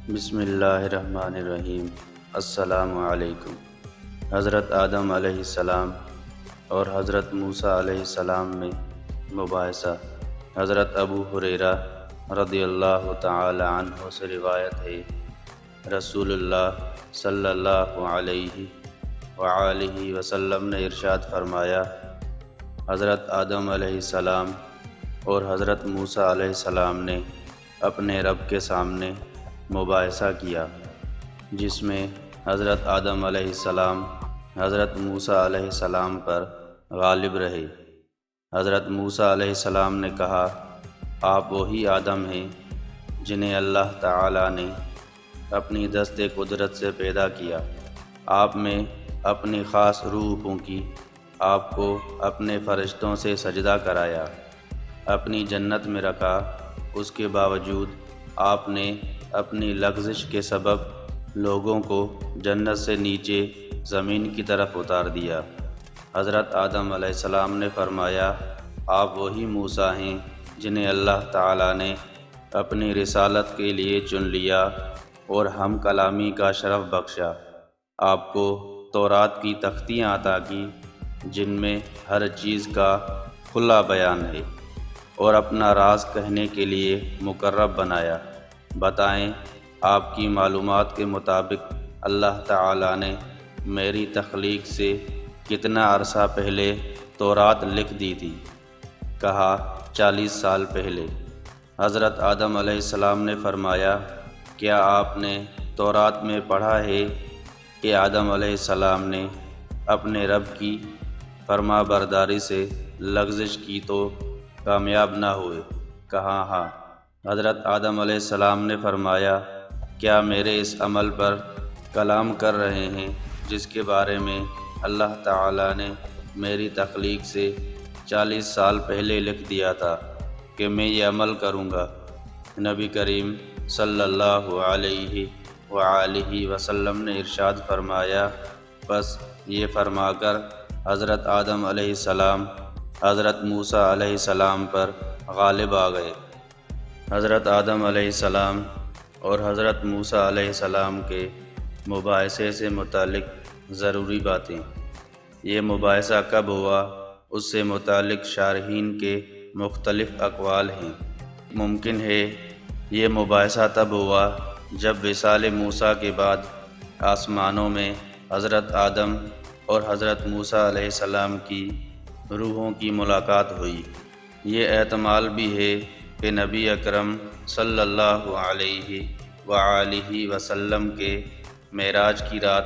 بسم اللہ الرحمن الرحیم۔ السلام علیکم۔ حضرت آدم علیہ السلام اور حضرت موسیٰ علیہ السلام میں مباحثہ۔ حضرت ابو ہریرہ رضی اللہ تعالی عنہ سے روایت ہے، رسول اللہ صلی اللہ علیہ وآلہ وسلم نے ارشاد فرمایا، حضرت آدم علیہ السلام اور حضرت موسیٰ علیہ السلام نے اپنے رب کے سامنے مباحثہ کیا، جس میں حضرت آدم علیہ السلام حضرت موسیٰ علیہ السلام پر غالب رہے۔ حضرت موسیٰ علیہ السلام نے کہا، آپ وہی آدم ہیں جنہیں اللہ تعالیٰ نے اپنی دست قدرت سے پیدا کیا، آپ میں اپنی خاص روح پھونکی، آپ کو اپنے فرشتوں سے سجدہ کرایا، اپنی جنت میں رکھا، اس کے باوجود آپ نے اپنی لغزش کے سبب لوگوں کو جنت سے نیچے زمین کی طرف اتار دیا۔ حضرت آدم علیہ السلام نے فرمایا، آپ وہی موسیٰ ہیں جنہیں اللہ تعالیٰ نے اپنی رسالت کے لیے چن لیا اور ہم کلامی کا شرف بخشا، آپ کو تورات کی تختیاں عطا کی جن میں ہر چیز کا کھلا بیان ہے، اور اپنا راز کہنے کے لیے مقرب بنایا۔ بتائیں، آپ کی معلومات کے مطابق اللہ تعالیٰ نے میری تخلیق سے کتنا عرصہ پہلے تورات لکھ دی تھی؟ کہا، 40 سال پہلے۔ حضرت آدم علیہ السلام نے فرمایا، کیا آپ نے تورات میں پڑھا ہے کہ آدم علیہ السلام نے اپنے رب کی فرما برداری سے لغزش کی تو کامیاب نہ ہوئے؟ کہا، ہاں۔ حضرت آدم علیہ السلام نے فرمایا، کیا میرے اس عمل پر کلام کر رہے ہیں جس کے بارے میں اللہ تعالیٰ نے میری تخلیق سے 40 سال پہلے لکھ دیا تھا کہ میں یہ عمل کروں گا؟ نبی کریم صلی اللہ علیہ وآلہ وسلم نے ارشاد فرمایا، بس یہ فرما کر حضرت آدم علیہ السلام حضرت موسیٰ علیہ السلام پر غالب آ گئے۔ حضرت آدم علیہ السلام اور حضرت موسیٰ علیہ السلام کے مباحثے سے متعلق ضروری باتیں۔ یہ مباحثہ کب ہوا، اس سے متعلق شارحین کے مختلف اقوال ہیں۔ ممکن ہے یہ مباحثہ تب ہوا جب وصال موسیٰ کے بعد آسمانوں میں حضرت آدم اور حضرت موسیٰ علیہ السلام کی روحوں کی ملاقات ہوئی۔ یہ احتمال بھی ہے کہ نبی اکرم صلی اللہ علیہ وآلہ وسلم کے معراج کی رات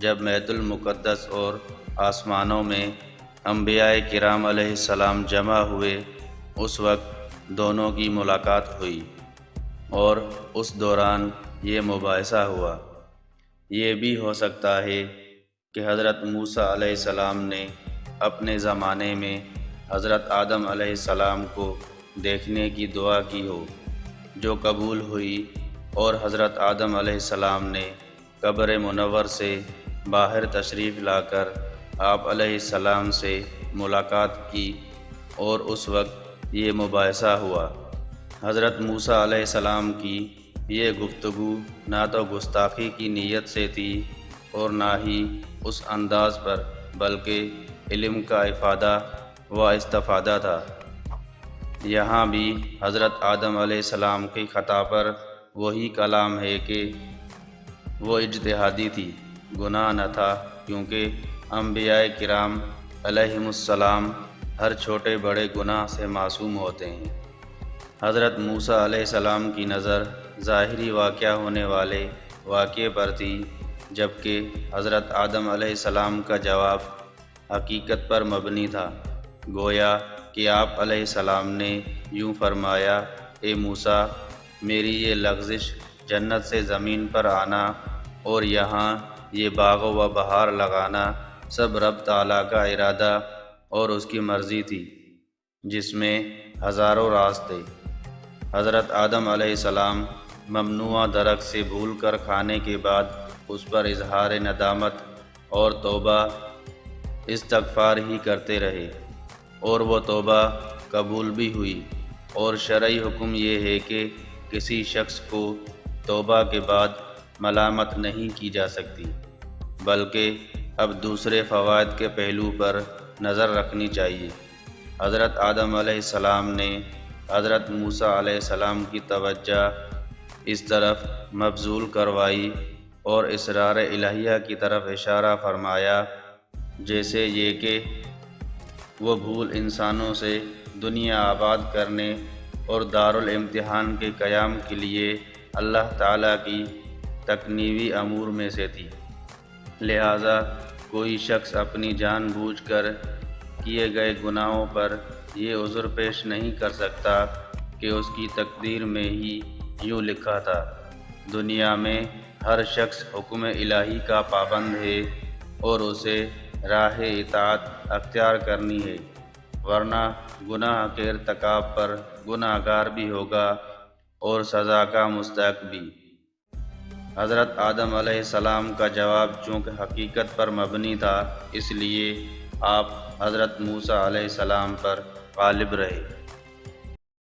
جب بیت المقدس اور آسمانوں میں انبیاء کرام علیہ السلام جمع ہوئے، اس وقت دونوں کی ملاقات ہوئی اور اس دوران یہ مباحثہ ہوا۔ یہ بھی ہو سکتا ہے کہ حضرت موسیٰ علیہ السلام نے اپنے زمانے میں حضرت آدم علیہ السلام کو دیکھنے کی دعا کی ہو، جو قبول ہوئی، اور حضرت آدم علیہ السلام نے قبر منور سے باہر تشریف لا کر آپ علیہ السلام سے ملاقات کی، اور اس وقت یہ مباحثہ ہوا۔ حضرت موسیٰ علیہ السلام کی یہ گفتگو نہ تو گستاخی کی نیت سے تھی اور نہ ہی اس انداز پر، بلکہ علم کا افادہ و استفادہ تھا۔ یہاں بھی حضرت آدم علیہ السلام کی خطا پر وہی کلام ہے کہ وہ اجتہادی تھی، گناہ نہ تھا، کیونکہ انبیاء کرام علیہم السلام ہر چھوٹے بڑے گناہ سے معصوم ہوتے ہیں۔ حضرت موسیٰ علیہ السلام کی نظر ظاہری واقع ہونے والے واقعے پر تھی، جبکہ حضرت آدم علیہ السلام کا جواب حقیقت پر مبنی تھا۔ گویا کہ آپ علیہ السلام نے یوں فرمایا، اے موسیٰ، میری یہ لغزش جنت سے زمین پر آنا اور یہاں یہ باغ و بہار لگانا سب رب تعالیٰ کا ارادہ اور اس کی مرضی تھی، جس میں ہزاروں راز تھے۔ حضرت آدم علیہ السلام ممنوعہ درخت سے بھول کر کھانے کے بعد اس پر اظہار ندامت اور توبہ استغفار ہی کرتے رہے، اور وہ توبہ قبول بھی ہوئی۔ اور شرعی حکم یہ ہے کہ کسی شخص کو توبہ کے بعد ملامت نہیں کی جا سکتی، بلکہ اب دوسرے فوائد کے پہلو پر نظر رکھنی چاہیے۔ حضرت آدم علیہ السلام نے حضرت موسیٰ علیہ السلام کی توجہ اس طرف مبذول کروائی اور اسرار الہیہ کی طرف اشارہ فرمایا، جیسے یہ کہ وہ بھول انسانوں سے دنیا آباد کرنے اور دارالامتحان کے قیام کے لیے اللہ تعالیٰ کی تکنیوی امور میں سے تھی۔ لہٰذا کوئی شخص اپنی جان بوجھ کر کیے گئے گناہوں پر یہ عذر پیش نہیں کر سکتا کہ اس کی تقدیر میں ہی یوں لکھا تھا۔ دنیا میں ہر شخص حکم الہی کا پابند ہے اور اسے راہ اطاعت اختیار کرنی ہے، ورنہ گناہ کے ارتکاب پر گناہ گار بھی ہوگا اور سزا کا مستحق بھی۔ حضرت آدم علیہ السلام کا جواب چونکہ حقیقت پر مبنی تھا، اس لیے آپ حضرت موسیٰ علیہ السلام پر غالب رہے۔